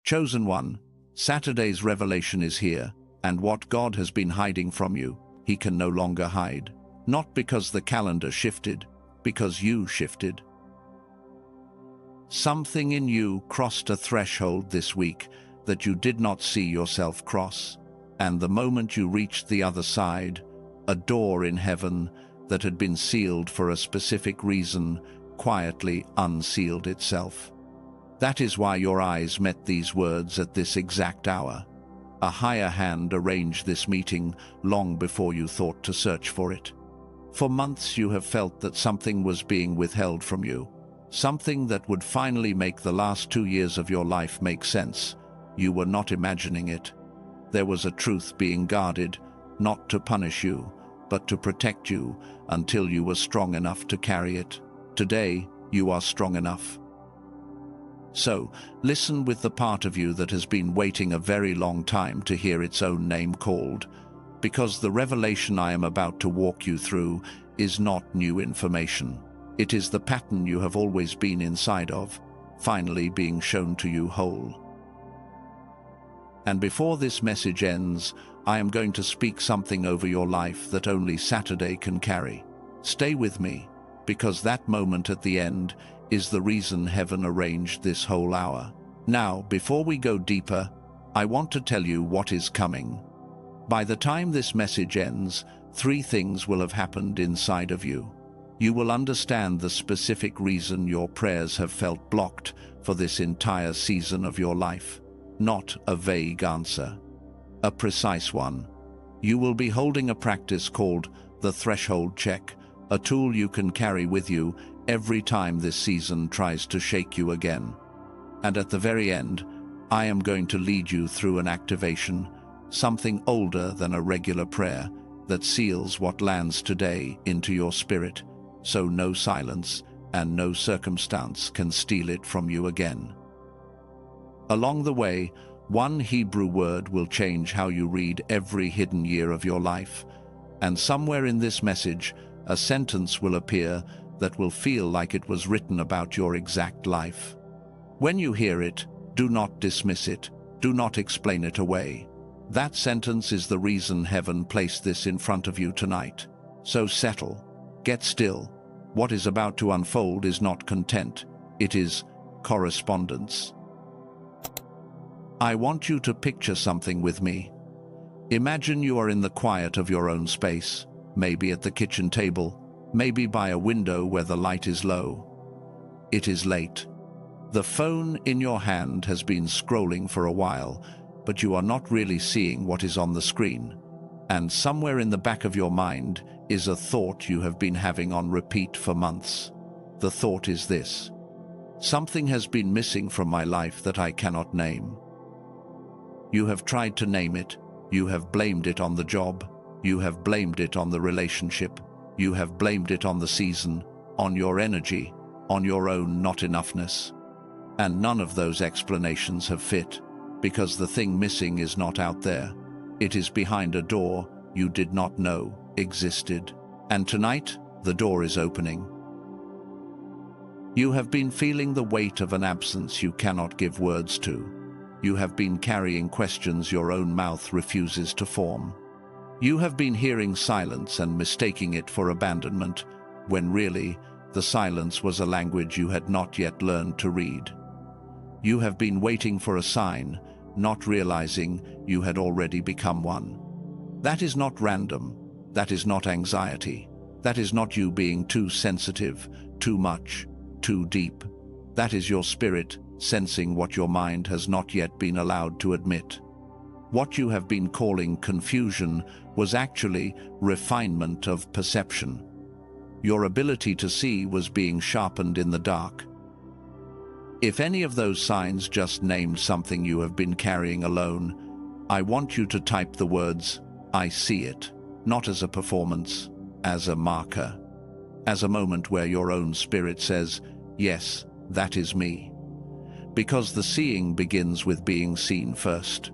Chosen one, Saturday's revelation is here, and what God has been hiding from you, he can no longer hide. Not because the calendar shifted, because you shifted. Something in you crossed a threshold this week that you did not see yourself cross, and the moment you reached the other side, a door in heaven that had been sealed for a specific reason quietly unsealed itself. That is why your eyes met these words at this exact hour. A higher hand arranged this meeting long before you thought to search for it. For months you have felt that something was being withheld from you, something that would finally make the last 2 years of your life make sense. You were not imagining it. There was a truth being guarded, not to punish you, but to protect you until you were strong enough to carry it. Today, you are strong enough. So, listen with the part of you that has been waiting a very long time to hear its own name called, because the revelation I am about to walk you through is not new information. It is the pattern you have always been inside of, finally being shown to you whole. And before this message ends, I am going to speak something over your life that only Saturday can carry. Stay with me, because that moment at the end is the reason heaven arranged this whole hour. Now, before we go deeper, I want to tell you what is coming. By the time this message ends, 3 things will have happened inside of you. You will understand the specific reason your prayers have felt blocked for this entire season of your life. Not a vague answer, a precise one. You will be holding a practice called the threshold check, a tool you can carry with you every time this season tries to shake you again. And at the very end, I am going to lead you through an activation, something older than a regular prayer, that seals what lands today into your spirit, so no silence and no circumstance can steal it from you again. Along the way, one Hebrew word will change how you read every hidden year of your life, and somewhere in this message, a sentence will appear that will feel like it was written about your exact life. When you hear it, do not dismiss it, do not explain it away. That sentence is the reason heaven placed this in front of you tonight. So settle, get still. What is about to unfold is not content, it is correspondence. I want you to picture something with me. Imagine you are in the quiet of your own space, maybe at the kitchen table, maybe by a window where the light is low. It is late. The phone in your hand has been scrolling for a while, but you are not really seeing what is on the screen. And somewhere in the back of your mind is a thought you have been having on repeat for months. The thought is this: something has been missing from my life that I cannot name. You have tried to name it. You have blamed it on the job. You have blamed it on the relationship. You have blamed it on the season, on your energy, on your own not enoughness. And none of those explanations have fit, because the thing missing is not out there. It is behind a door you did not know existed. And tonight, the door is opening. You have been feeling the weight of an absence you cannot give words to. You have been carrying questions your own mouth refuses to form. You have been hearing silence and mistaking it for abandonment, when really, the silence was a language you had not yet learned to read. You have been waiting for a sign, not realizing you had already become one. That is not random. That is not anxiety. That is not you being too sensitive, too much, too deep. That is your spirit sensing what your mind has not yet been allowed to admit. What you have been calling confusion was actually refinement of perception. Your ability to see was being sharpened in the dark. If any of those signs just named something you have been carrying alone, I want you to type the words, "I see it," not as a performance, as a marker, as a moment where your own spirit says, "Yes, that is me." Because the seeing begins with being seen first.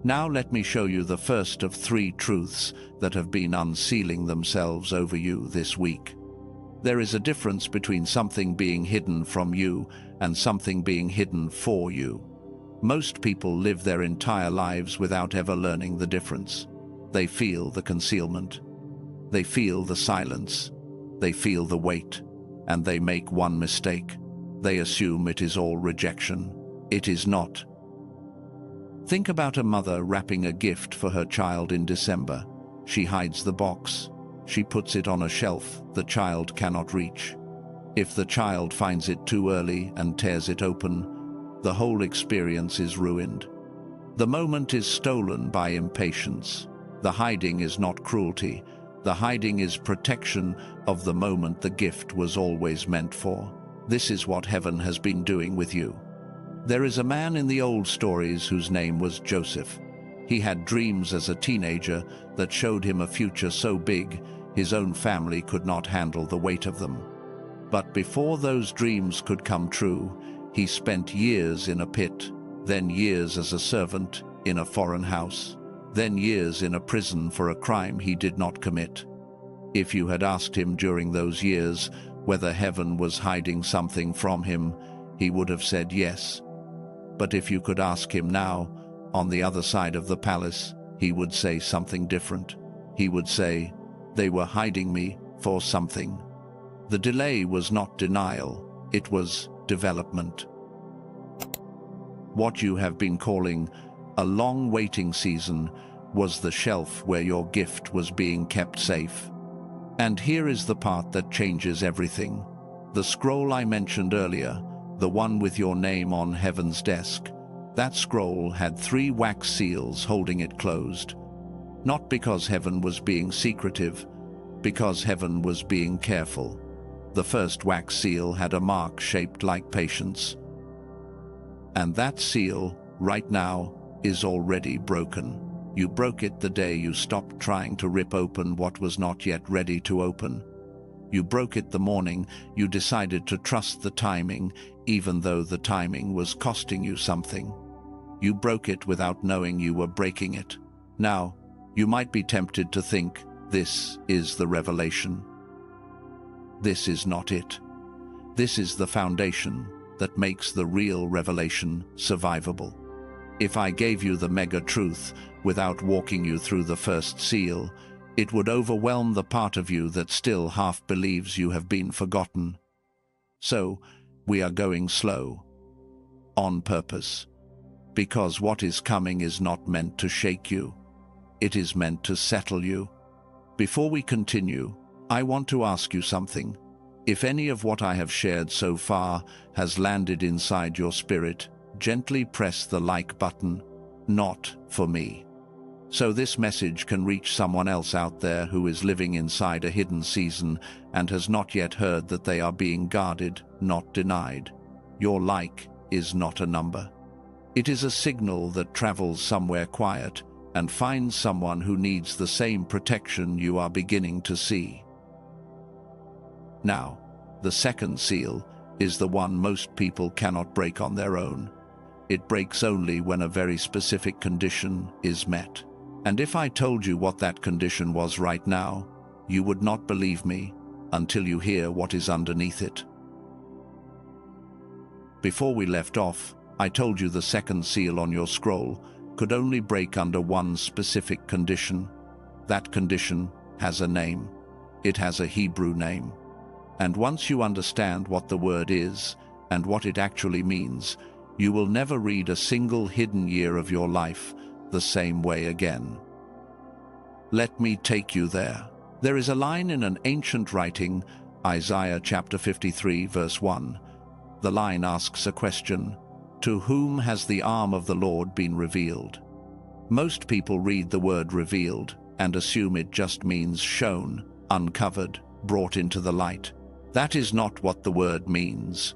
Now let me show you the first of 3 truths that have been unsealing themselves over you this week. There is a difference between something being hidden from you and something being hidden for you. Most people live their entire lives without ever learning the difference. They feel the concealment. They feel the silence. They feel the weight. And they make one mistake. They assume it is all rejection. It is not. Think about a mother wrapping a gift for her child in December. She hides the box. She puts it on a shelf the child cannot reach. If the child finds it too early and tears it open, the whole experience is ruined. The moment is stolen by impatience. The hiding is not cruelty. The hiding is protection of the moment the gift was always meant for. This is what heaven has been doing with you. There is a man in the old stories whose name was Joseph. He had dreams as a teenager that showed him a future so big his own family could not handle the weight of them. But before those dreams could come true, he spent years in a pit, then years as a servant in a foreign house, then years in a prison for a crime he did not commit. If you had asked him during those years whether heaven was hiding something from him, he would have said yes. But if you could ask him now, on the other side of the palace, he would say something different. He would say, "They were hiding me for something." The delay was not denial, it was development. What you have been calling a long waiting season was the shelf where your gift was being kept safe. And here is the part that changes everything. The scroll I mentioned earlier, the one with your name on heaven's desk, that scroll had 3 wax seals holding it closed. Not because heaven was being secretive, because heaven was being careful. The first wax seal had a mark shaped like patience. And that seal, right now, is already broken. You broke it the day you stopped trying to rip open what was not yet ready to open. You broke it the morning you decided to trust the timing, even though the timing was costing you something. You broke it without knowing you were breaking it. Now, you might be tempted to think, this is the revelation. This is not it. This is the foundation that makes the real revelation survivable. If I gave you the mega truth without walking you through the first seal, it would overwhelm the part of you that still half believes you have been forgotten. So, we are going slow, on purpose, because what is coming is not meant to shake you. It is meant to settle you. Before we continue, I want to ask you something. If any of what I have shared so far has landed inside your spirit, gently press the like button, not for me. So this message can reach someone else out there who is living inside a hidden season and has not yet heard that they are being guarded, not denied. Your like is not a number. It is a signal that travels somewhere quiet and finds someone who needs the same protection you are beginning to see. Now, the second seal is the one most people cannot break on their own. It breaks only when a very specific condition is met. And if I told you what that condition was right now, you would not believe me until you hear what is underneath it. Before we left off, I told you the second seal on your scroll could only break under one specific condition. That condition has a name. It has a Hebrew name. And once you understand what the word is and what it actually means, you will never read a single hidden year of your life the same way again. Let me take you there. There is a line in an ancient writing, Isaiah chapter 53, verse 1. The line asks a question: to whom has the arm of the Lord been revealed? Most people read the word revealed and assume it just means shown, uncovered, brought into the light. That is not what the word means.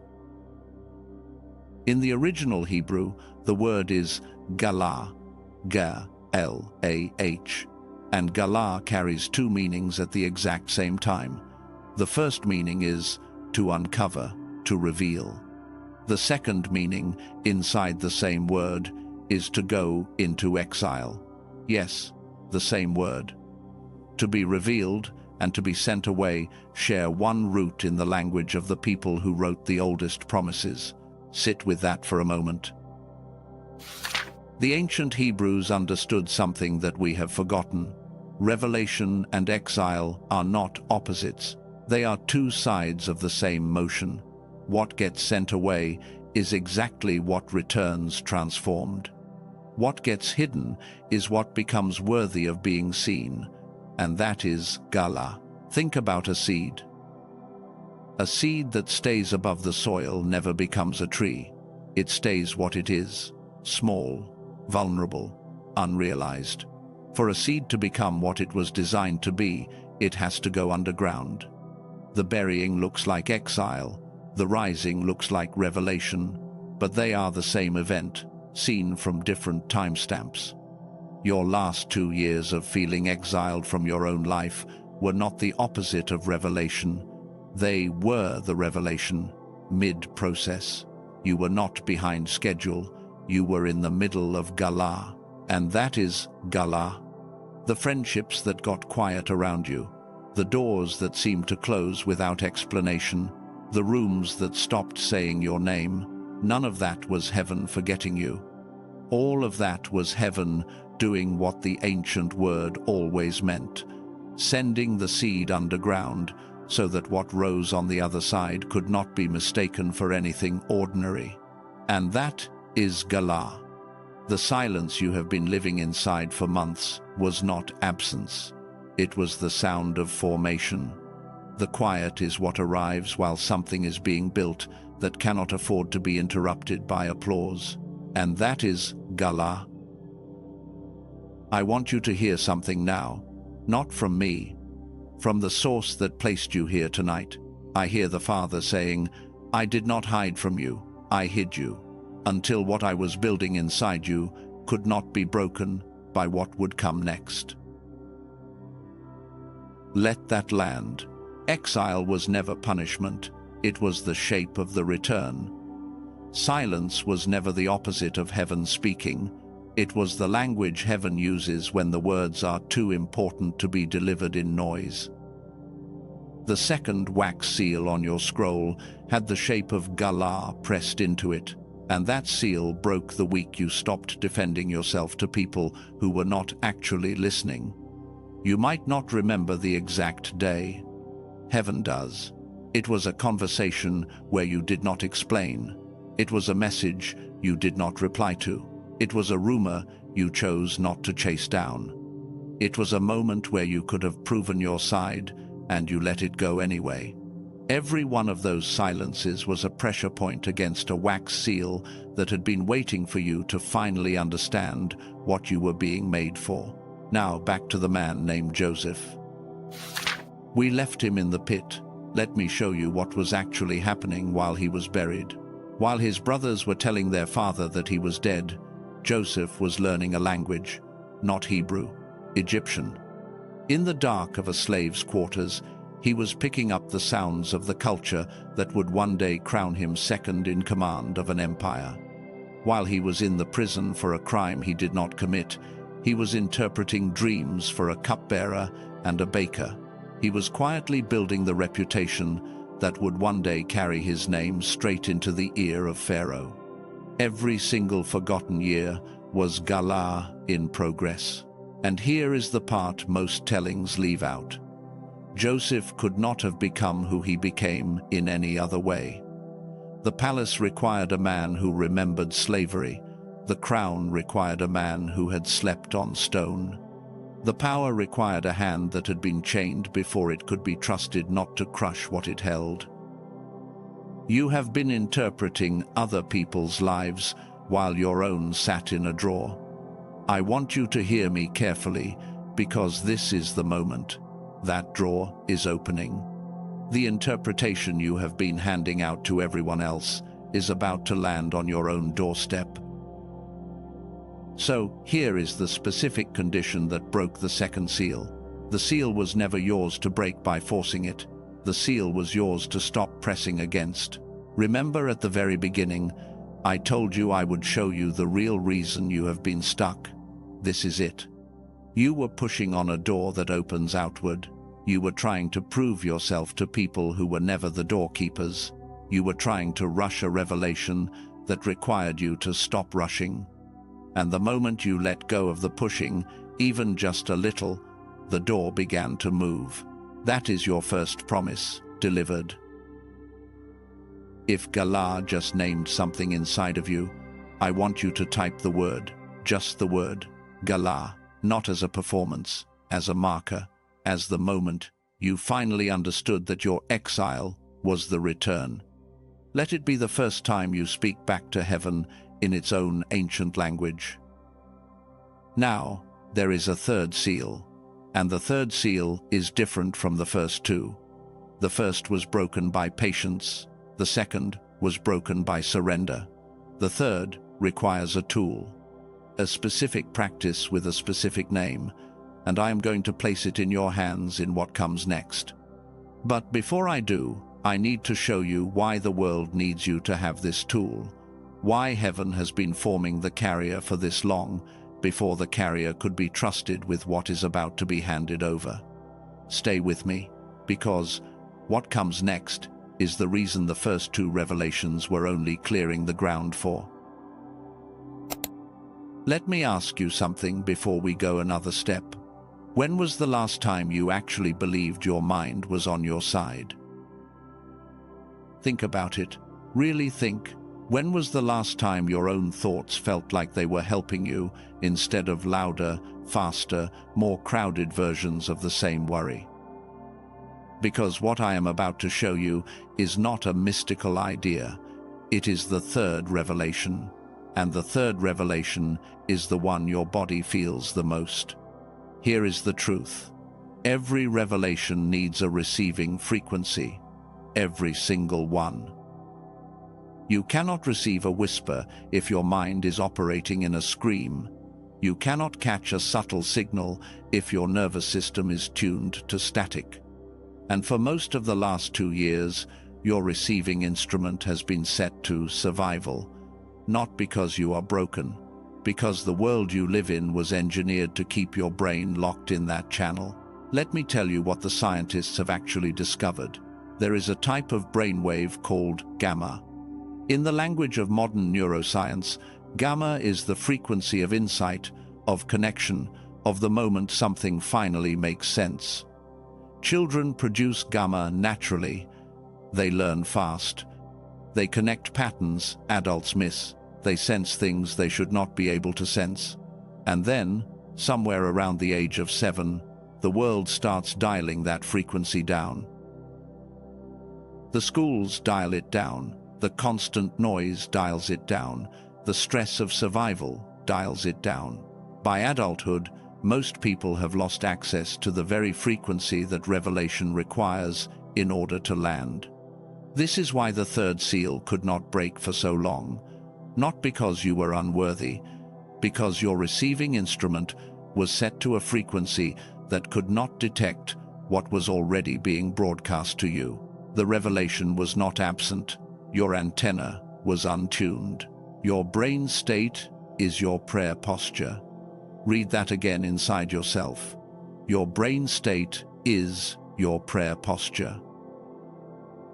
In the original Hebrew, the word is galah, G-L-A-H, and galah carries 2 meanings at the exact same time. The first meaning is to uncover, to reveal. The second meaning, inside the same word, is to go into exile. Yes, the same word. To be revealed and to be sent away share one root in the language of the people who wrote the oldest promises. Sit with that for a moment. The ancient Hebrews understood something that we have forgotten. Revelation and exile are not opposites. They are two sides of the same motion. What gets sent away is exactly what returns transformed. What gets hidden is what becomes worthy of being seen, and that is Gala. Think about a seed. A seed that stays above the soil never becomes a tree. It stays what it is, small, vulnerable, unrealized. For a seed to become what it was designed to be, it has to go underground. The burying looks like exile, the rising looks like revelation, but they are the same event, seen from different timestamps. Your last 2 years of feeling exiled from your own life were not the opposite of revelation. They were the revelation, mid-process. You were not behind schedule, you were in the middle of Gala. And that is Gala. The friendships that got quiet around you, the doors that seemed to close without explanation, the rooms that stopped saying your name, none of that was heaven forgetting you. All of that was heaven doing what the ancient word always meant, sending the seed underground so that what rose on the other side could not be mistaken for anything ordinary. And that is Gala. The silence you have been living inside for months was not absence. It was the sound of formation. The quiet is what arrives while something is being built that cannot afford to be interrupted by applause. And that is Gala. I want you to hear something now, not from me, from the source that placed you here tonight. I hear the Father saying, I did not hide from you, I hid you, until what I was building inside you could not be broken by what would come next. Let that land. Exile was never punishment, it was the shape of the return. Silence was never the opposite of heaven speaking. It was the language heaven uses when the words are too important to be delivered in noise. The second wax seal on your scroll had the shape of Gala pressed into it, and that seal broke the week you stopped defending yourself to people who were not actually listening. You might not remember the exact day. Heaven does. It was a conversation where you did not explain. It was a message you did not reply to. It was a rumor you chose not to chase down. It was a moment where you could have proven your side, and you let it go anyway. Every one of those silences was a pressure point against a wax seal that had been waiting for you to finally understand what you were being made for. Now back to the man named Joseph. We left him in the pit. Let me show you what was actually happening while he was buried. While his brothers were telling their father that he was dead, Joseph was learning a language, not Hebrew, Egyptian. In the dark of a slave's quarters, he was picking up the sounds of the culture that would one day crown him second in command of an empire. While he was in the prison for a crime he did not commit, he was interpreting dreams for a cupbearer and a baker. He was quietly building the reputation that would one day carry his name straight into the ear of Pharaoh. Every single forgotten year was Gala in progress. And here is the part most tellings leave out. Joseph could not have become who he became in any other way. The palace required a man who remembered slavery. The crown required a man who had slept on stone. The power required a hand that had been chained before it could be trusted not to crush what it held. You have been interpreting other people's lives while your own sat in a drawer. I want you to hear me carefully, because this is the moment. That drawer is opening. The interpretation you have been handing out to everyone else is about to land on your own doorstep. So, here is the specific condition that broke the second seal. The seal was never yours to break by forcing it. The seal was yours to stop pressing against. Remember at the very beginning, I told you I would show you the real reason you have been stuck. This is it. You were pushing on a door that opens outward. You were trying to prove yourself to people who were never the doorkeepers. You were trying to rush a revelation that required you to stop rushing. And the moment you let go of the pushing, even just a little, the door began to move. That is your first promise, delivered. If Galah just named something inside of you, I want you to type the word, just the word, Galah, not as a performance, as a marker, as the moment you finally understood that your exile was the return. Let it be the first time you speak back to heaven in its own ancient language. Now, there is a third seal, and the third seal is different from the first two. The first was broken by patience, the second was broken by surrender. The third requires a tool, a specific practice with a specific name, and I am going to place it in your hands in what comes next. But before I do, I need to show you why the world needs you to have this tool, why heaven has been forming the carrier for this long before the carrier could be trusted with what is about to be handed over. Stay with me, because what comes next is the reason the first two revelations were only clearing the ground for. Let me ask you something before we go another step. When was the last time you actually believed your mind was on your side? Think about it. Really think. When was the last time your own thoughts felt like they were helping you instead of louder, faster, more crowded versions of the same worry? Because what I am about to show you is not a mystical idea. It is the third revelation. And the third revelation is the one your body feels the most. Here is the truth. Every revelation needs a receiving frequency. Every single one. You cannot receive a whisper if your mind is operating in a scream. You cannot catch a subtle signal if your nervous system is tuned to static. And for most of the last 2 years, your receiving instrument has been set to survival. Not because you are broken, because the world you live in was engineered to keep your brain locked in that channel. Let me tell you what the scientists have actually discovered. There is a type of brainwave called gamma. In the language of modern neuroscience, gamma is the frequency of insight, of connection, of the moment something finally makes sense. Children produce gamma naturally. They learn fast. They connect patterns adults miss. They sense things they should not be able to sense. And then, somewhere around the age of 7, the world starts dialing that frequency down. The schools dial it down. The constant noise dials it down. The stress of survival dials it down. By adulthood, most people have lost access to the very frequency that revelation requires in order to land. This is why the third seal could not break for so long. Not because you were unworthy, because your receiving instrument was set to a frequency that could not detect what was already being broadcast to you. The revelation was not absent. Your antenna was untuned. Your brain state is your prayer posture. Read that again inside yourself. Your brain state is your prayer posture.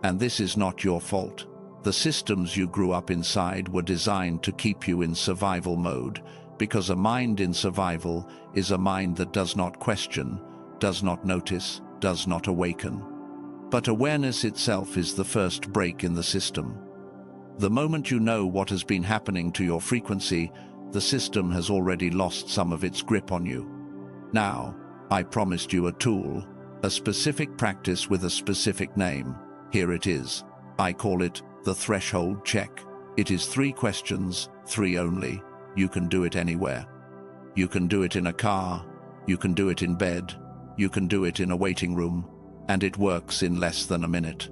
And this is not your fault. The systems you grew up inside were designed to keep you in survival mode, because a mind in survival is a mind that does not question, does not notice, does not awaken. But awareness itself is the first break in the system. The moment you know what has been happening to your frequency, the system has already lost some of its grip on you. Now, I promised you a tool, a specific practice with a specific name. Here it is. I call it the threshold check. It is 3 questions, 3 only. You can do it anywhere. You can do it in a car. You can do it in bed. You can do it in a waiting room. And it works in less than a minute.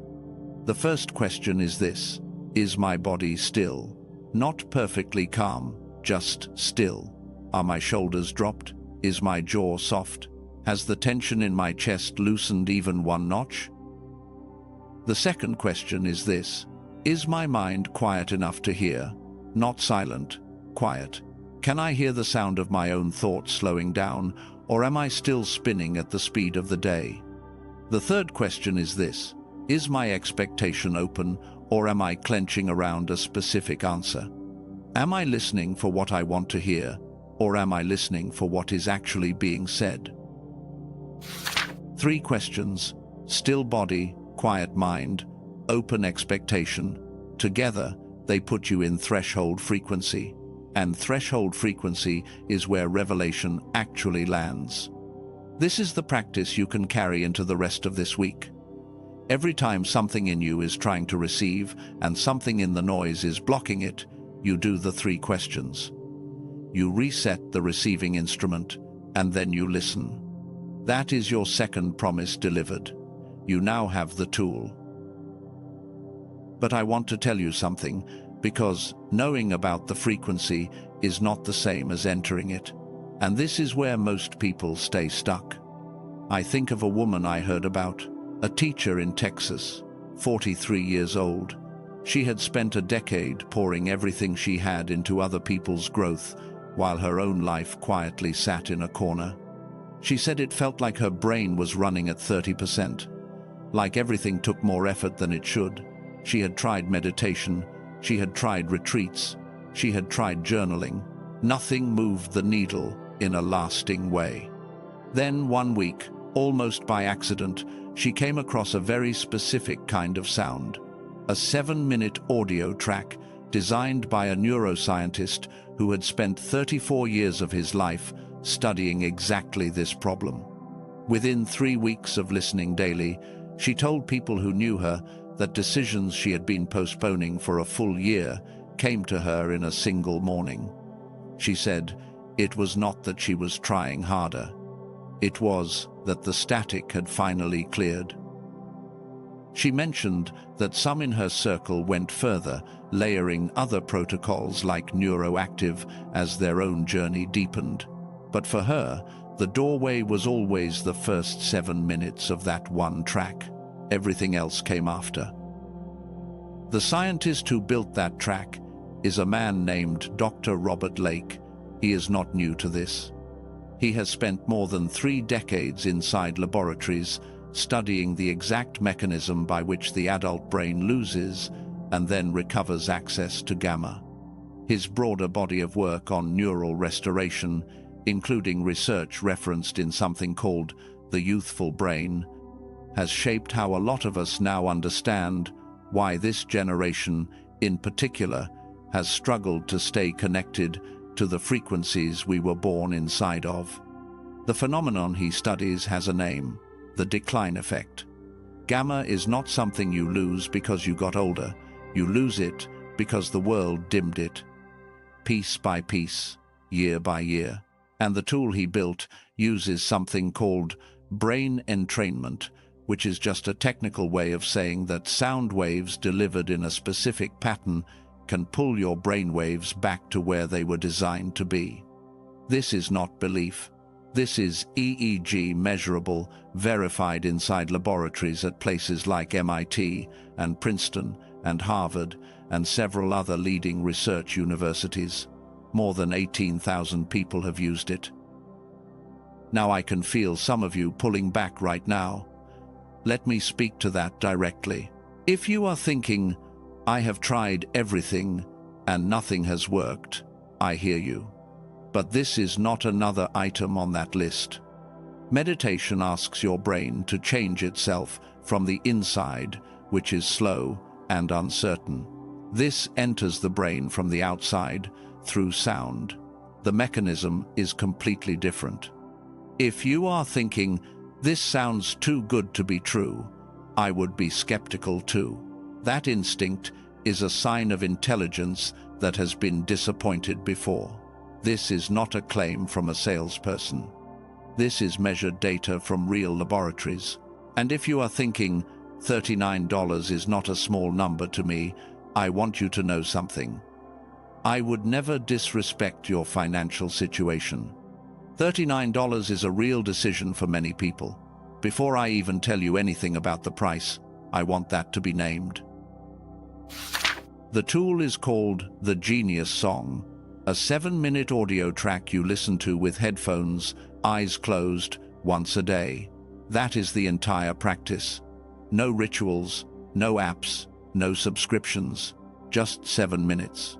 The first question is this: is my body still? Not perfectly calm, just still. Are my shoulders dropped? Is my jaw soft? Has the tension in my chest loosened even 1 notch? The second question is this: is my mind quiet enough to hear? Not silent, quiet. Can I hear the sound of my own thoughts slowing down, or am I still spinning at the speed of the day? The third question is this: is my expectation open, or am I clenching around a specific answer? Am I listening for what I want to hear, or am I listening for what is actually being said? 3 questions: still body, quiet mind, open expectation. Together, they put you in threshold frequency. And threshold frequency is where revelation actually lands. This is the practice you can carry into the rest of this week. Every time something in you is trying to receive and something in the noise is blocking it, you do the 3 questions. You reset the receiving instrument, and then you listen. That is your second promise delivered. You now have the tool. But I want to tell you something, because knowing about the frequency is not the same as entering it. And this is where most people stay stuck. I think of a woman I heard about, a teacher in Texas, 43 years old. She had spent a decade pouring everything she had into other people's growth, while her own life quietly sat in a corner. She said it felt like her brain was running at 30%. Like everything took more effort than it should. She had tried meditation, she had tried retreats, she had tried journaling. Nothing moved the needle in a lasting way. Then one week, almost by accident, she came across a very specific kind of sound. A 7-minute audio track designed by a neuroscientist who had spent 34 years of his life studying exactly this problem. Within 3 weeks of listening daily, she told people who knew her that decisions she had been postponing for a full year came to her in a single morning. She said it was not that she was trying harder. It was that the static had finally cleared. She mentioned that some in her circle went further, layering other protocols like neuroactive as their own journey deepened. But for her, the doorway was always the first 7 minutes of that one track. Everything else came after. The scientist who built that track is a man named Dr. Robert Lake. He is not new to this. He has spent more than 3 decades inside laboratories studying the exact mechanism by which the adult brain loses and then recovers access to gamma. His broader body of work on neural restoration, including research referenced in something called the youthful brain, has shaped how a lot of us now understand why this generation, in particular, has struggled to stay connected to the frequencies we were born inside of. The phenomenon he studies has a name: the decline effect. Gamma is not something you lose because you got older. You lose it because the world dimmed it, piece by piece, year by year. And the tool he built uses something called brain entrainment, which is just a technical way of saying that sound waves delivered in a specific pattern can pull your brain waves back to where they were designed to be. This is not belief. This is EEG measurable, verified inside laboratories at places like MIT and Princeton and Harvard and several other leading research universities. More than 18,000 people have used it. Now I can feel some of you pulling back right now. Let me speak to that directly. If you are thinking, I have tried everything and nothing has worked, I hear you. But this is not another item on that list. Meditation asks your brain to change itself from the inside, which is slow and uncertain. This enters the brain from the outside, through sound. The mechanism is completely different. If you are thinking, this sounds too good to be true, I would be skeptical too. That instinct is a sign of intelligence that has been disappointed before. This is not a claim from a salesperson. This is measured data from real laboratories. And if you are thinking, $39 is not a small number to me, I want you to know something. I would never disrespect your financial situation. $39 is a real decision for many people. Before I even tell you anything about the price, I want that to be named. The tool is called the Genius Song, a 7-minute audio track you listen to with headphones, eyes closed, once a day. That is the entire practice. No rituals, no apps, No subscriptions, just 7 minutes.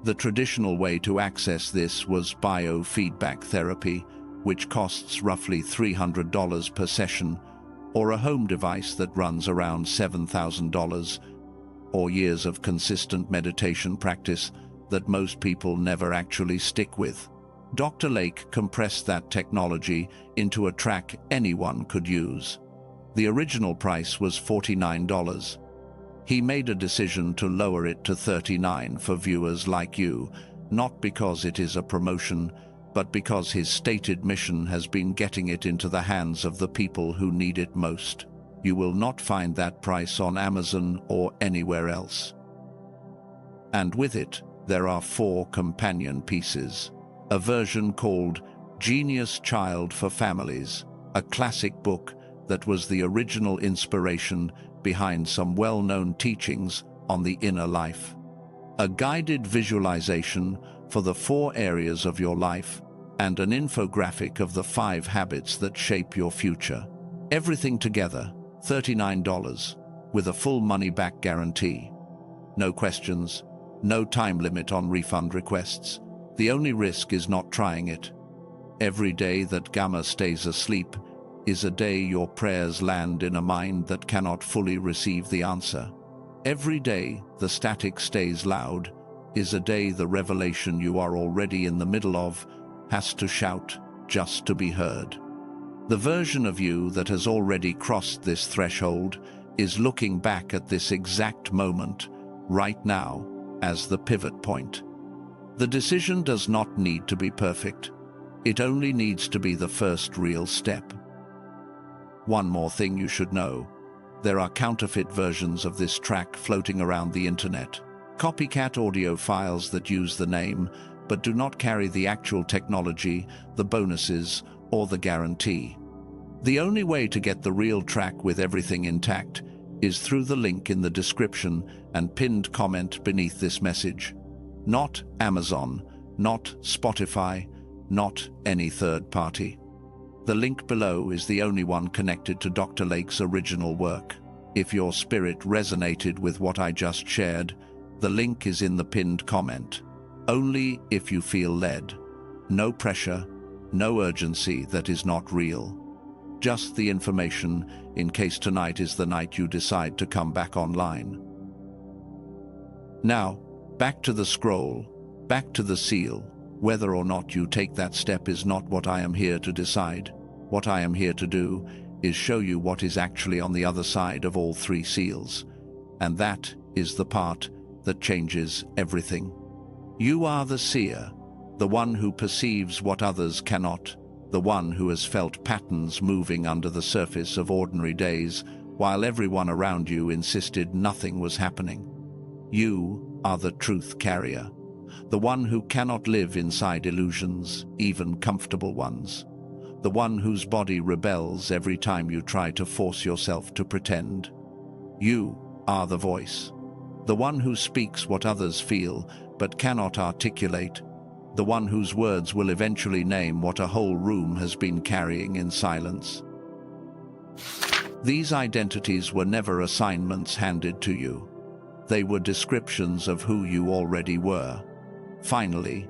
The traditional way to access this was biofeedback therapy, which costs roughly $300 per session, or a home device that runs around $7,000, or years of consistent meditation practice that most people never actually stick with. Dr. Lake compressed that technology into a track anyone could use. The original price was $49. He made a decision to lower it to $39 for viewers like you, not because it is a promotion, but because his stated mission has been getting it into the hands of the people who need it most. You will not find that price on Amazon or anywhere else. And with it, there are 4 companion pieces. A version called Genius Child for Families, a classic book that was the original inspiration behind some well-known teachings on the inner life. A guided visualization for the 4 areas of your life, and an infographic of the 5 habits that shape your future. Everything together, $39, with a full money-back guarantee. No questions, no time limit on refund requests. The only risk is not trying it. Every day that Gamma stays asleep is a day your prayers land in a mind that cannot fully receive the answer. Every day the static stays loud is a day the revelation you are already in the middle of has to shout just to be heard. The version of you that has already crossed this threshold is looking back at this exact moment, right now, as the pivot point. The decision does not need to be perfect. It only needs to be the first real step. One more thing you should know. There are counterfeit versions of this track floating around the internet. Copycat audio files that use the name, but do not carry the actual technology, the bonuses, or the guarantee. The only way to get the real track with everything intact is through the link in the description and pinned comment beneath this message. Not Amazon, not Spotify, not any third party. The link below is the only one connected to Dr. Lake's original work. If your spirit resonated with what I just shared, the link is in the pinned comment. Only if you feel led. No pressure, no urgency that is not real. Just the information in case tonight is the night you decide to come back online. Now, back to the scroll, back to the seal. Whether or not you take that step is not what I am here to decide. What I am here to do is show you what is actually on the other side of all 3 seals. And that is the part that changes everything. You are the seer, the one who perceives what others cannot, the one who has felt patterns moving under the surface of ordinary days while everyone around you insisted nothing was happening. You are the truth carrier, the one who cannot live inside illusions, even comfortable ones, the one whose body rebels every time you try to force yourself to pretend. You are the voice, the one who speaks what others feel but cannot articulate, the one whose words will eventually name what a whole room has been carrying in silence. These identities were never assignments handed to you. They were descriptions of who you already were. Finally,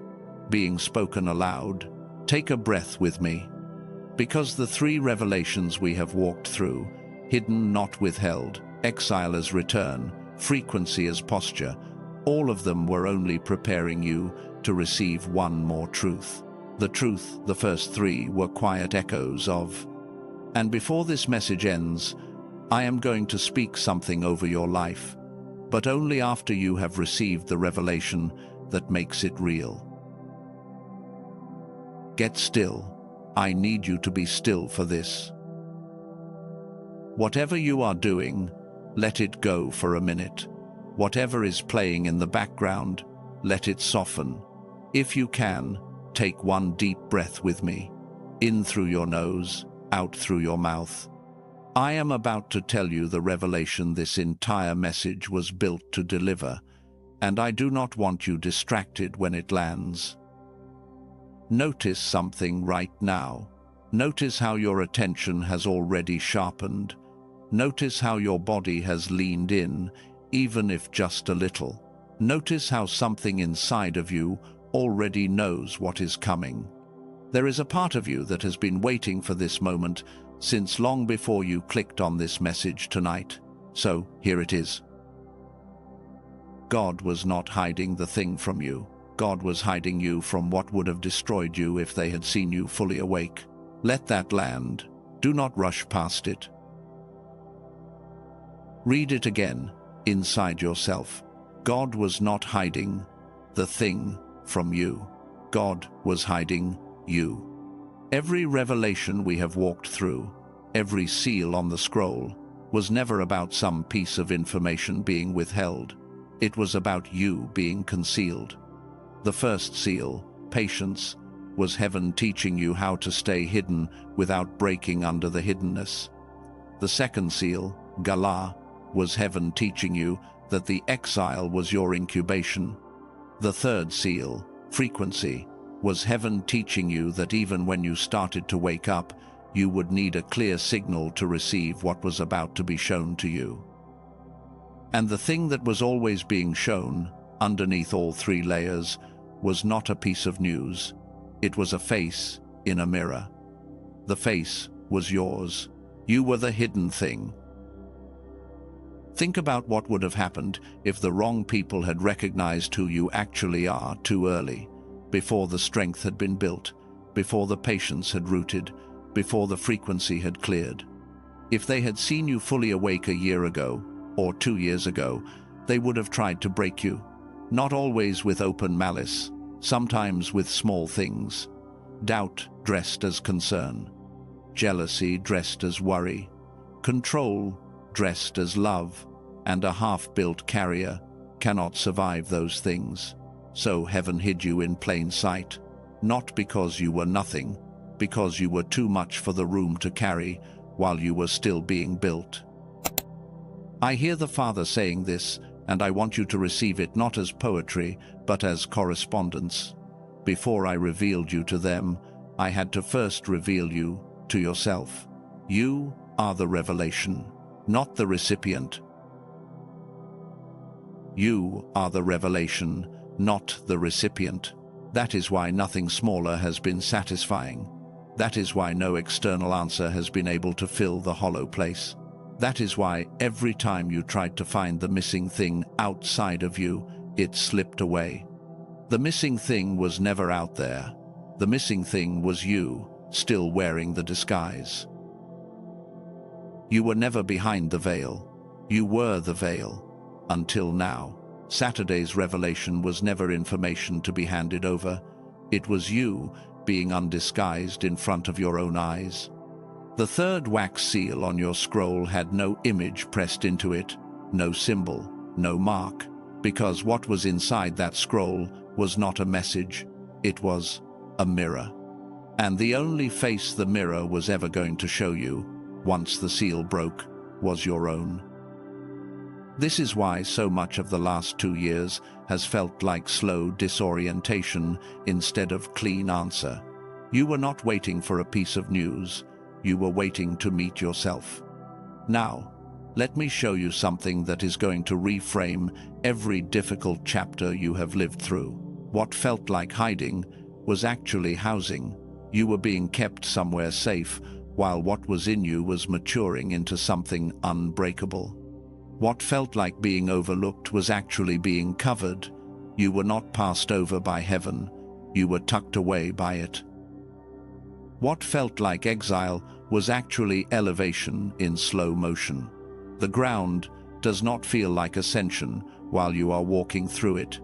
being spoken aloud, take a breath with me. Because the 3 revelations we have walked through, hidden not withheld, exile as return, frequency as posture, all of them were only preparing you to receive one more truth. The truth the first 3 were quiet echoes of. And before this message ends, I am going to speak something over your life, but only after you have received the revelation that makes it real. Get still. I need you to be still for this. Whatever you are doing, let it go for a minute. Whatever is playing in the background, let it soften. If you can, take one deep breath with me. In through your nose, out through your mouth. I am about to tell you the revelation this entire message was built to deliver, and I do not want you distracted when it lands. Notice something right now. Notice how your attention has already sharpened. Notice how your body has leaned in, even if just a little. Notice how something inside of you already knows what is coming. There is a part of you that has been waiting for this moment since long before you clicked on this message tonight. So, here it is. God was not hiding the thing from you. God was hiding you from what would have destroyed you if they had seen you fully awake. Let that land. Do not rush past it. Read it again, inside yourself. God was not hiding the thing from you. God was hiding you. Every revelation we have walked through, every seal on the scroll, was never about some piece of information being withheld. It was about you being concealed. The first seal, patience, was heaven teaching you how to stay hidden without breaking under the hiddenness. The second seal, Galah, was heaven teaching you that the exile was your incubation. The third seal, frequency, was heaven teaching you that even when you started to wake up, you would need a clear signal to receive what was about to be shown to you. And the thing that was always being shown, underneath all three layers, was not a piece of news. It was a face in a mirror. The face was yours. You were the hidden thing. Think about what would have happened if the wrong people had recognized who you actually are too early, before the strength had been built, before the patience had rooted, before the frequency had cleared. If they had seen you fully awake a year ago, or 2 years ago, they would have tried to break you, not always with open malice, sometimes with small things. Doubt dressed as concern, jealousy dressed as worry, control dressed as love, and a half-built carrier cannot survive those things. So heaven hid you in plain sight, not because you were nothing, because you were too much for the room to carry while you were still being built. I hear the Father saying this, and I want you to receive it not as poetry, but as correspondence. Before I revealed you to them, I had to first reveal you to yourself. You are the revelation, not the recipient. You are the revelation, not the recipient. That is why nothing smaller has been satisfying. That is why no external answer has been able to fill the hollow place. That is why every time you tried to find the missing thing outside of you, it slipped away. The missing thing was never out there. The missing thing was you, still wearing the disguise. You were never behind the veil. You were the veil. Until now. Saturday's revelation was never information to be handed over. It was you being undisguised in front of your own eyes. The third wax seal on your scroll had no image pressed into it, no symbol, no mark, because what was inside that scroll was not a message, it was a mirror. And the only face the mirror was ever going to show you, once the seal broke, was your own. This is why so much of the last 2 years has felt like slow disorientation instead of clean answer. You were not waiting for a piece of news. You were waiting to meet yourself. Now, let me show you something that is going to reframe every difficult chapter you have lived through. What felt like hiding was actually housing. You were being kept somewhere safe, while what was in you was maturing into something unbreakable. What felt like being overlooked was actually being covered. You were not passed over by heaven. You were tucked away by it. What felt like exile was actually elevation in slow motion. The ground does not feel like ascension while you are walking through it,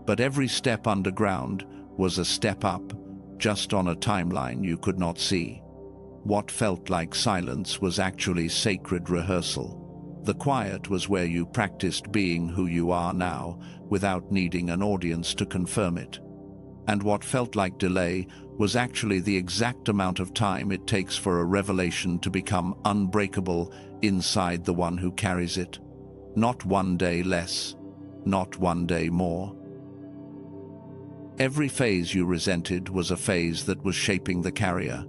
but every step underground was a step up, just on a timeline you could not see. What felt like silence was actually sacred rehearsal. The quiet was where you practiced being who you are now, without needing an audience to confirm it. And what felt like delay was actually the exact amount of time it takes for a revelation to become unbreakable inside the one who carries it. Not 1 day less, not 1 day more. Every phase you resented was a phase that was shaping the carrier.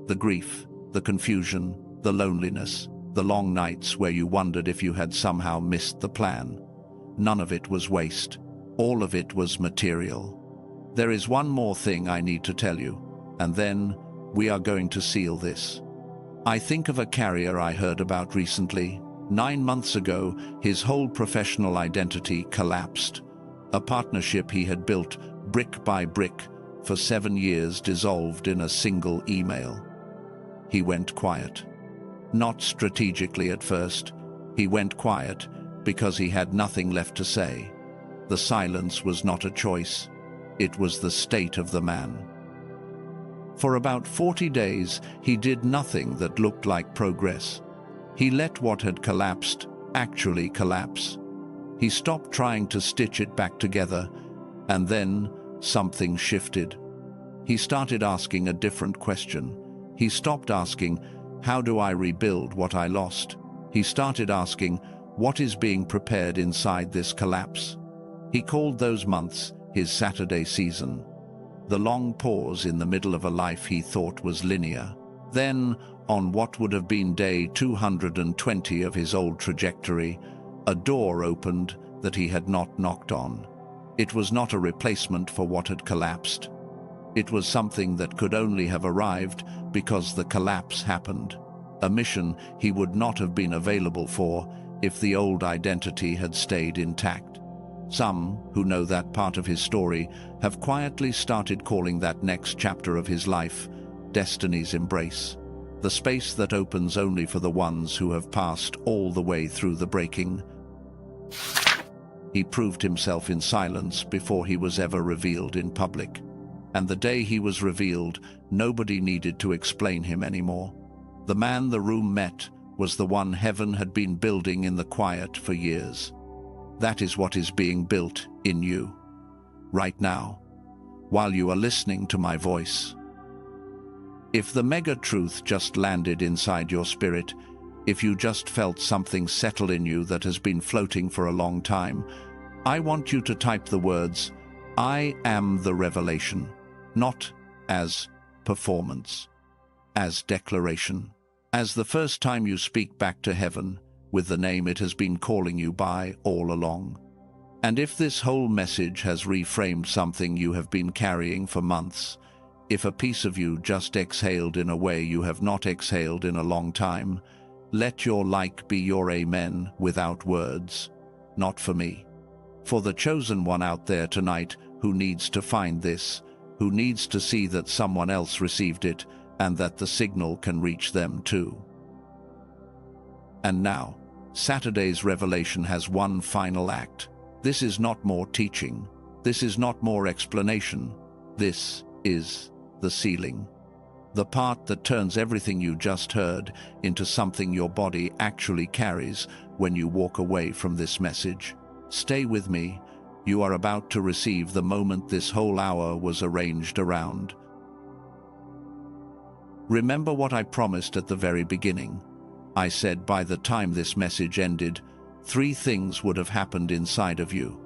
The grief, the confusion, the loneliness, the long nights where you wondered if you had somehow missed the plan. None of it was waste. All of it was material. There is one more thing I need to tell you, and then we are going to seal this. I think of a carrier I heard about recently. 9 months ago, his whole professional identity collapsed. A partnership he had built brick by brick for 7 years dissolved in a single email. He went quiet. Not strategically at first. He went quiet because he had nothing left to say. The silence was not a choice. It was the state of the man. For about 40 days, he did nothing that looked like progress. He let what had collapsed actually collapse. He stopped trying to stitch it back together, and then something shifted. He started asking a different question. He stopped asking, "How do I rebuild what I lost?" He started asking, "What is being prepared inside this collapse?" He called those months his Saturday season. The long pause in the middle of a life he thought was linear. Then, on what would have been day 220 of his old trajectory, a door opened that he had not knocked on. It was not a replacement for what had collapsed. It was something that could only have arrived because the collapse happened. A mission he would not have been available for if the old identity had stayed intact. Some, who know that part of his story, have quietly started calling that next chapter of his life Destiny's Embrace, the space that opens only for the ones who have passed all the way through the breaking. He proved himself in silence before he was ever revealed in public. And the day he was revealed, nobody needed to explain him anymore. The man the room met was the one heaven had been building in the quiet for years. That is what is being built in you, right now, while you are listening to my voice. If the mega truth just landed inside your spirit, if you just felt something settle in you that has been floating for a long time, I want you to type the words, "I am the revelation," not as performance, as declaration, as the first time you speak back to heaven with the name it has been calling you by all along. And if this whole message has reframed something you have been carrying for months, if a piece of you just exhaled in a way you have not exhaled in a long time, let your like be your amen without words. Not for me. For the chosen one out there tonight who needs to find this, who needs to see that someone else received it and that the signal can reach them too. And now, Saturday's revelation has one final act. This is not more teaching. This is not more explanation. This is the sealing. The part that turns everything you just heard into something your body actually carries when you walk away from this message. Stay with me. You are about to receive the moment this whole hour was arranged around. Remember what I promised at the very beginning. I said by the time this message ended, 3 things would have happened inside of you.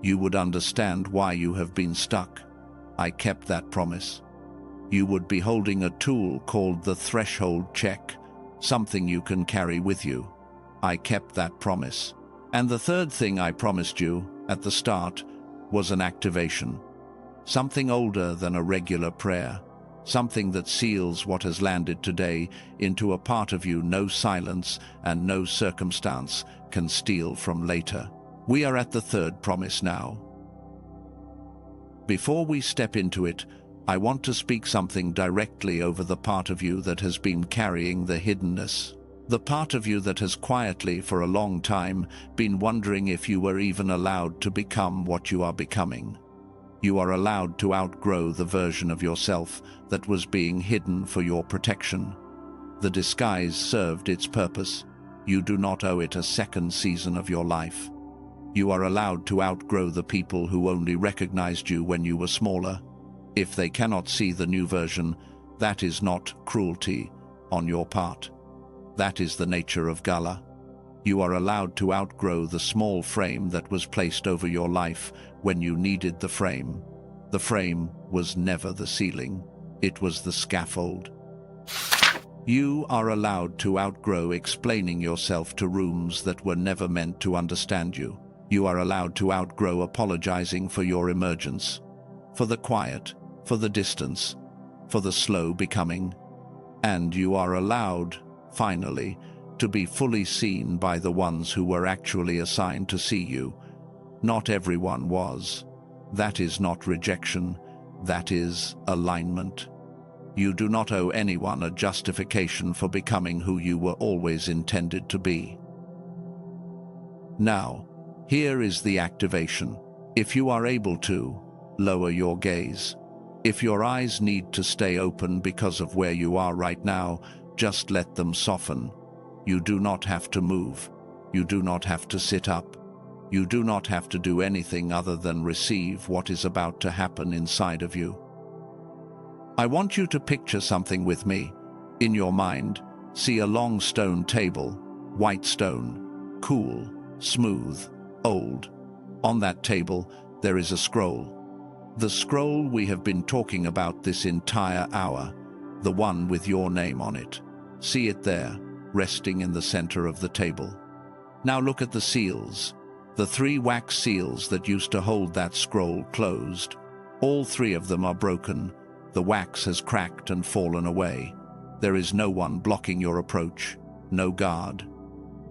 You would understand why you have been stuck. I kept that promise. You would be holding a tool called the threshold check, something you can carry with you. I kept that promise. And the third thing I promised you, at the start, was an activation. Something older than a regular prayer. Something that seals what has landed today into a part of you no silence and no circumstance can steal from later. We are at the third promise now. Before we step into it, I want to speak something directly over the part of you that has been carrying the hiddenness. The part of you that has quietly, for a long time, been wondering if you were even allowed to become what you are becoming. You are allowed to outgrow the version of yourself that was being hidden for your protection. The disguise served its purpose. You do not owe it a second season of your life. You are allowed to outgrow the people who only recognized you when you were smaller. If they cannot see the new version, that is not cruelty on your part. That is the nature of Gala. You are allowed to outgrow the small frame that was placed over your life when you needed the frame. The frame was never the ceiling. It was the scaffold. You are allowed to outgrow explaining yourself to rooms that were never meant to understand you. You are allowed to outgrow apologizing for your emergence, for the quiet, for the distance, for the slow becoming. And you are allowed, finally, to be fully seen by the ones who were actually assigned to see you. Not everyone was. That is not rejection, that is alignment. You do not owe anyone a justification for becoming who you were always intended to be. Now, here is the activation. If you are able to, lower your gaze. If your eyes need to stay open because of where you are right now, just let them soften. You do not have to move. You do not have to sit up. You do not have to do anything other than receive what is about to happen inside of you. I want you to picture something with me. In your mind, see a long stone table, white stone, cool, smooth, old. On that table, there is a scroll. The scroll we have been talking about this entire hour, the one with your name on it. See it there, resting in the center of the table. Now look at the seals, the 3 wax seals that used to hold that scroll closed. All 3 of them are broken. The wax has cracked and fallen away. There is no one blocking your approach, no guard,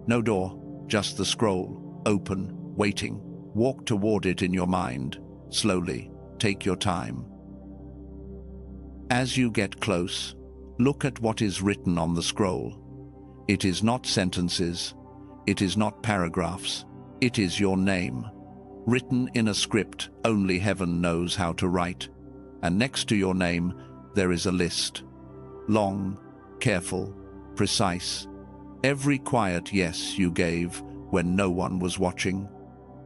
no door, just the scroll, open, waiting. Walk toward it in your mind, slowly. Take your time. As you get close, look at what is written on the scroll. It is not sentences. It is not paragraphs. It is your name, written in a script only heaven knows how to write. And next to your name, there is a list. Long, careful, precise. Every quiet yes you gave when no one was watching.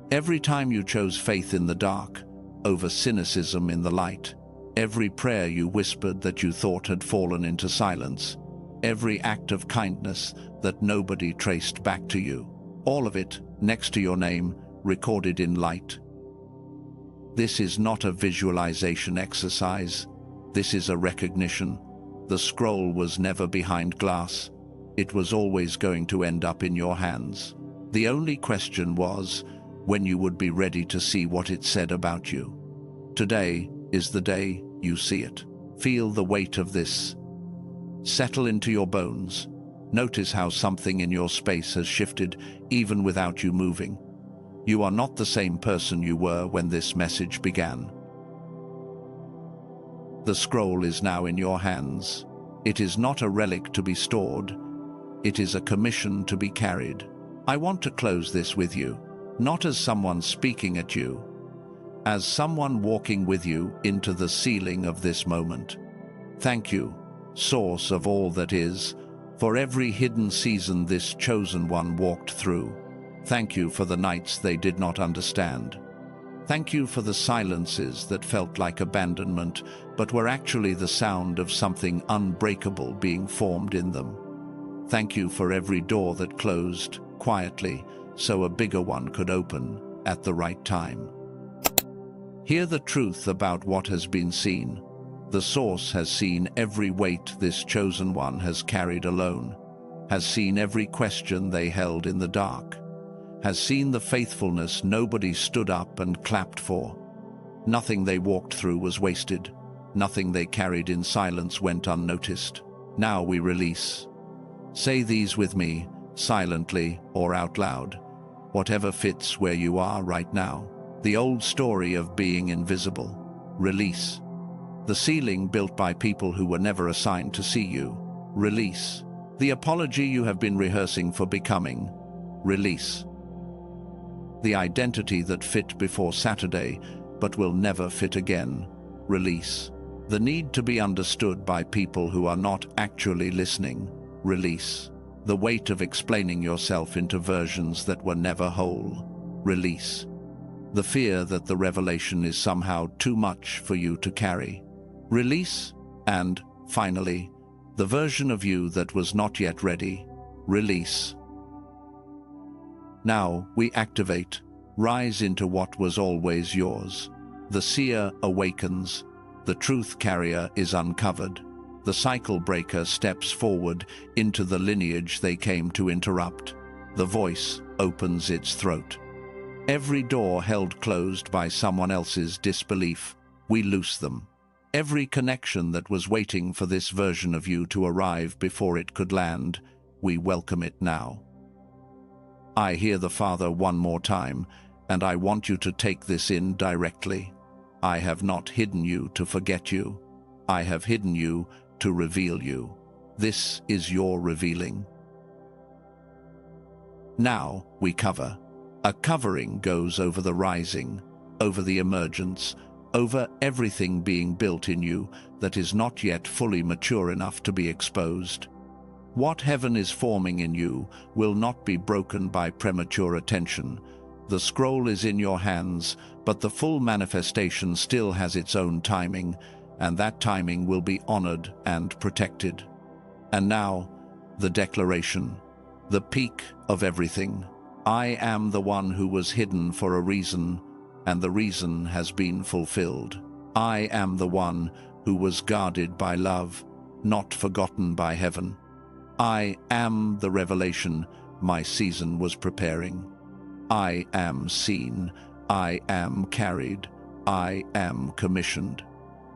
Every time you chose faith in the dark over cynicism in the light. Every prayer you whispered that you thought had fallen into silence. Every act of kindness that nobody traced back to you. All of it, next to your name, recorded in light. This is not a visualization exercise. This is a recognition. The scroll was never behind glass. It was always going to end up in your hands. The only question was when you would be ready to see what it said about you. Today is the day you see it. Feel the weight of this. Settle into your bones. Notice how something in your space has shifted even without you moving. You are not the same person you were when this message began. The scroll is now in your hands. It is not a relic to be stored. It is a commission to be carried. I want to close this with you, not as someone speaking at you, as someone walking with you into the ceiling of this moment. Thank you, source of all that is, for every hidden season this chosen one walked through. Thank you for the nights they did not understand. Thank you for the silences that felt like abandonment, but were actually the sound of something unbreakable being formed in them. Thank you for every door that closed quietly so a bigger one could open at the right time. Hear the truth about what has been seen. The source has seen every weight this chosen one has carried alone, has seen every question they held in the dark, has seen the faithfulness nobody stood up and clapped for. Nothing they walked through was wasted. Nothing they carried in silence went unnoticed. Now we release. Say these with me, silently or out loud, whatever fits where you are right now. The old story of being invisible. Release. The ceiling built by people who were never assigned to see you. Release. The apology you have been rehearsing for becoming. Release. The identity that fit before Saturday but will never fit again. Release. The need to be understood by people who are not actually listening. Release. The weight of explaining yourself into versions that were never whole. Release. The fear that the revelation is somehow too much for you to carry. Release. And, finally, the version of you that was not yet ready. Release. Now we activate. Rise into what was always yours. The seer awakens. The truth carrier is uncovered. The cycle breaker steps forward into the lineage they came to interrupt. The voice opens its throat. Every door held closed by someone else's disbelief, we loose them. Every connection that was waiting for this version of you to arrive before it could land, we welcome it now. I hear the Father one more time, and I want you to take this in directly. I have not hidden you to forget you. I have hidden you to reveal you. This is your revealing. Now we cover. A covering goes over the rising, over the emergence, over everything being built in you that is not yet fully mature enough to be exposed. What heaven is forming in you will not be broken by premature attention. The scroll is in your hands, but the full manifestation still has its own timing, and that timing will be honored and protected. And now, the declaration, the peak of everything. I am the one who was hidden for a reason, and the reason has been fulfilled. I am the one who was guarded by love, not forgotten by heaven. I am the revelation my season was preparing. I am seen. I am carried. I am commissioned.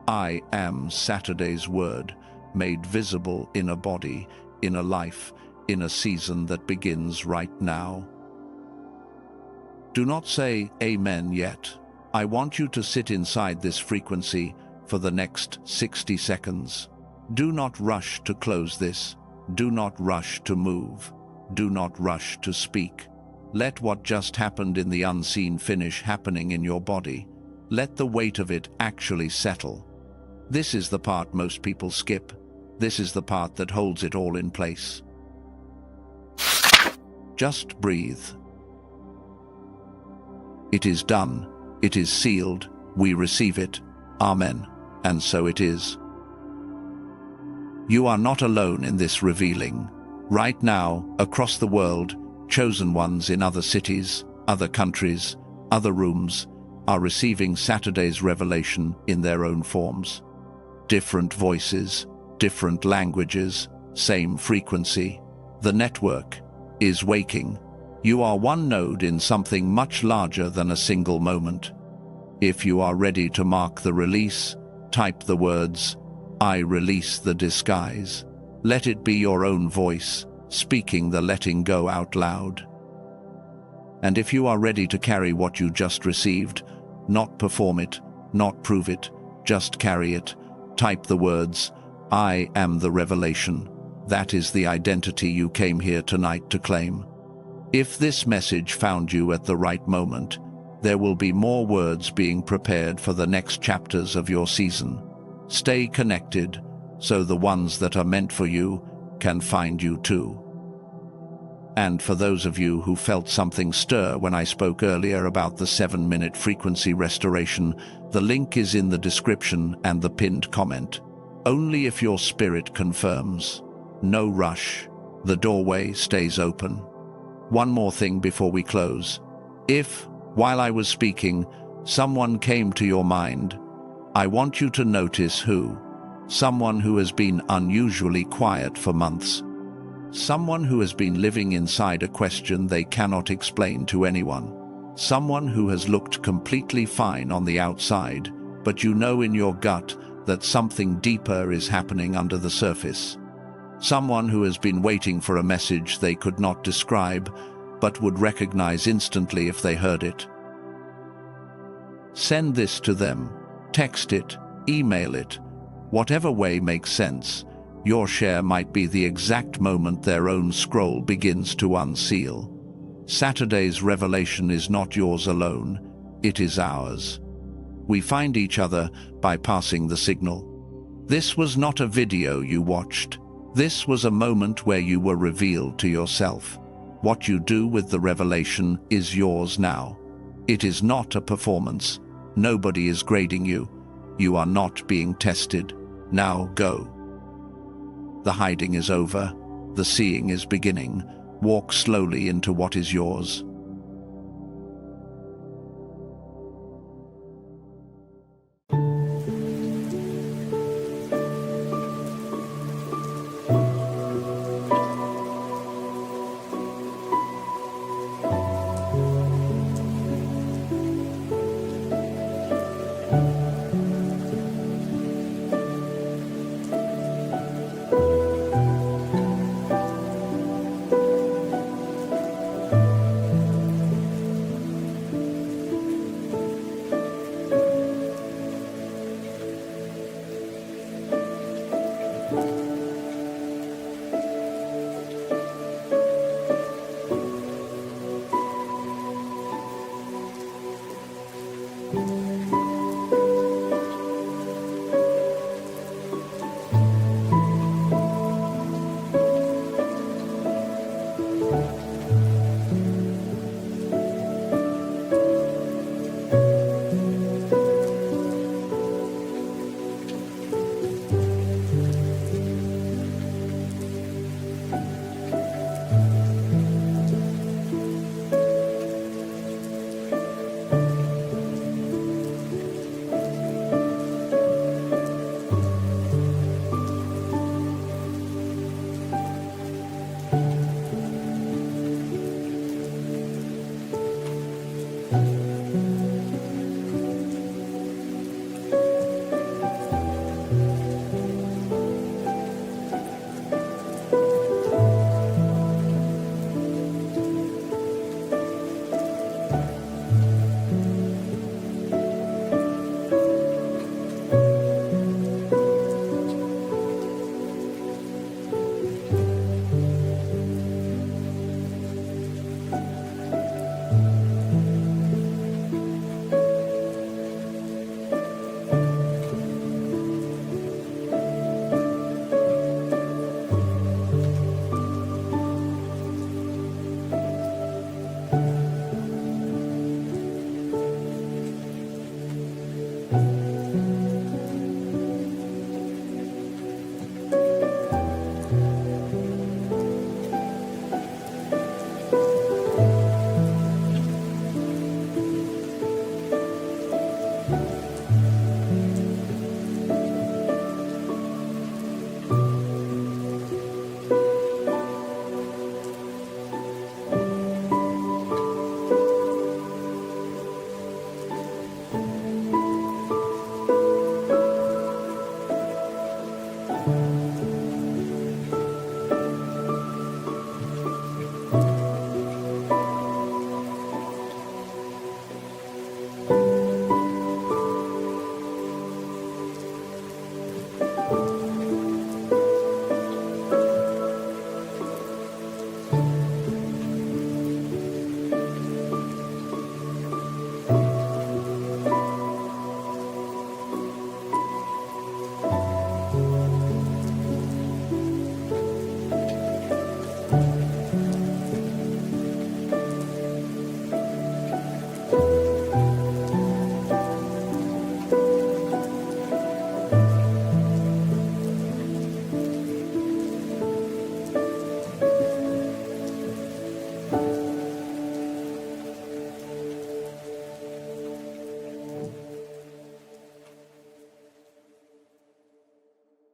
I am Saturday's word, made visible in a body, in a life, in a season that begins right now. Do not say amen yet. I want you to sit inside this frequency for the next 60 seconds. Do not rush to close this. Do not rush to move. Do not rush to speak. Let what just happened in the unseen finish happening in your body. Let the weight of it actually settle. This is the part most people skip. This is the part that holds it all in place. Just breathe. It is done. It is sealed. We receive it. Amen. And so it is. You are not alone in this revealing. Right now, across the world, chosen ones in other cities, other countries, other rooms, are receiving Saturday's revelation in their own forms. Different voices, different languages, same frequency. The network is waking. You are one node in something much larger than a single moment. If you are ready to mark the release, type the words, I release the disguise. Let it be your own voice, speaking the letting go out loud. And if you are ready to carry what you just received, not perform it, not prove it, just carry it, type the words, I am the revelation. That is the identity you came here tonight to claim. If this message found you at the right moment, there will be more words being prepared for the next chapters of your season. Stay connected, so the ones that are meant for you can find you too. And for those of you who felt something stir when I spoke earlier about the 7-minute frequency restoration, the link is in the description and the pinned comment. Only if your spirit confirms. No rush. The doorway stays open. One more thing before we close. If, while I was speaking, someone came to your mind, I want you to notice who. Someone who has been unusually quiet for months. Someone who has been living inside a question they cannot explain to anyone. Someone who has looked completely fine on the outside, but you know in your gut that something deeper is happening under the surface. Someone who has been waiting for a message they could not describe, but would recognize instantly if they heard it. Send this to them. Text it, email it. Whatever way makes sense. Your share might be the exact moment their own scroll begins to unseal. Saturday's revelation is not yours alone. It is ours. We find each other by passing the signal. This was not a video you watched. This was a moment where you were revealed to yourself. What you do with the revelation is yours now. It is not a performance. Nobody is grading you. You are not being tested. Now go. The hiding is over. The seeing is beginning. Walk slowly into what is yours.